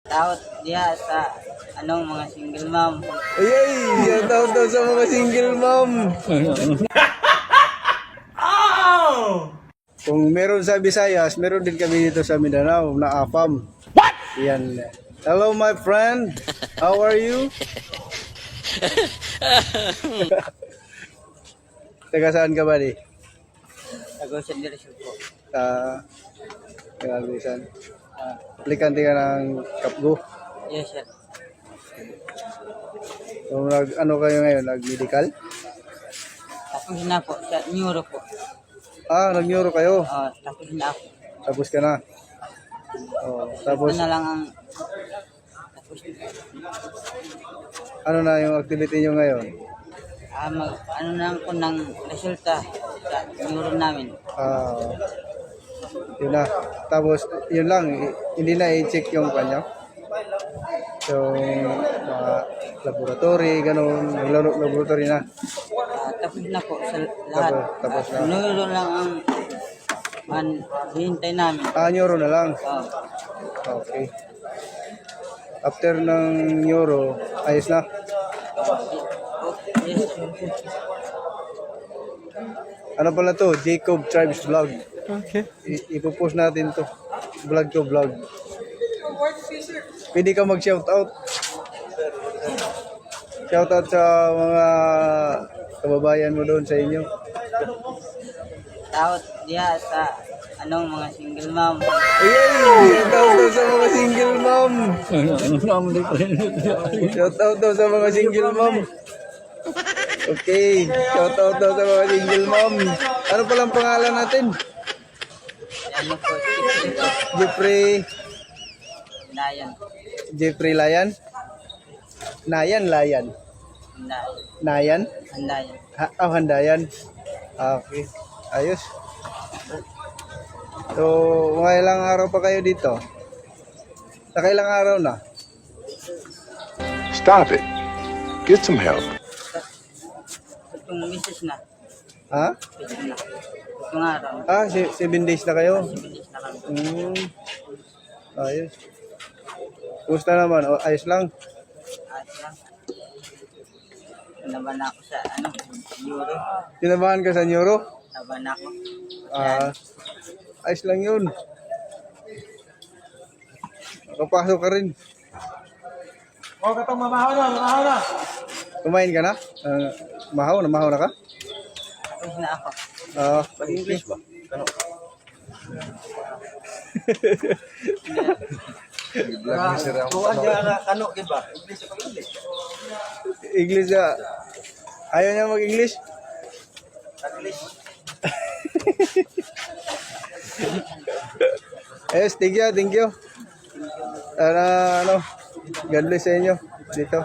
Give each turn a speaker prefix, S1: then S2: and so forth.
S1: Tawat diya sa mga single mom.
S2: Ayay! Shout out daw sa mga single mom. Kung meron sa Visayas, meron din kami dito sa Mindanao na AFAM. What? Yan. Hello my friend. How are you? Taga saan ka ba di?
S1: Tagosan direksyon po.
S2: Taga aplikante ka ng Kapgo.
S1: Yes, sir.
S2: So, ano kayo ngayon? Nag-medical?
S1: Tapos na po, sa neuro po.
S2: Nag-neuro kayo.
S1: Tapos na ako.
S2: Tapos ka na. Tapos,
S1: Ito na lang ang tapos
S2: ano na yung activity nyo ngayon?
S1: ano na po ng resulta sa neuro namin.
S2: Yun na. Tapos, yun lang. Hindi na i-check yung kanya. So, mga laboratory, ganun. Laboratory na.
S1: Tapos na po sa lahat.
S2: Tapos na.
S1: Neuro lang ang hihintay namin.
S2: Neuro na lang.
S1: Oh.
S2: Okay. After ng neuro, ayos na.
S1: Yes.
S2: Ano pala to? Jacob Tribes Vlog.
S3: Okay.
S2: Ipopost natin to. Vlog to vlog. Pwede ka mag-shoutout. Shoutout sa mga kababayan mo doon sa inyo.
S1: Tawat diya sa mga single mom.
S2: Ayay! Shoutout daw sa mga single mom. Shoutout daw sa mga single mom. Okay. Shoutout daw sa mga single mom. Ano palang pangalan natin?
S1: Ano po,
S2: Jeffrey.
S1: Nayan.
S2: Jeffrey Layan? Nayan.
S1: Nayan.
S2: Nayan?
S1: Handayan.
S2: Handayan. Okay. Ayos. So, mga ilang araw pa kayo dito? Nakailang araw na?
S3: Stop it. Get some help.
S1: Itong misis na.
S2: Ha?
S1: Itong araw.
S2: 7 days na kayo?
S1: Bilis na kami.
S2: Ayos. Kumusta naman? Ayos lang?
S1: At lang. Naban ako sa neuro.
S2: Tinabahan ka sa neuro?
S1: Naban ako.
S2: Ayos lang yun. Nakapasok ka rin.
S4: Katong mamahaw na.
S2: Kumain ka na? Mahaw na ka?
S1: Tapos na ako.
S2: English ba?
S4: Kuha niya na kano, diba? English sa pag-English.
S2: English na. Ayaw niya mag-English?
S4: English.
S2: Yes, thank you. God bless sa inyo dito.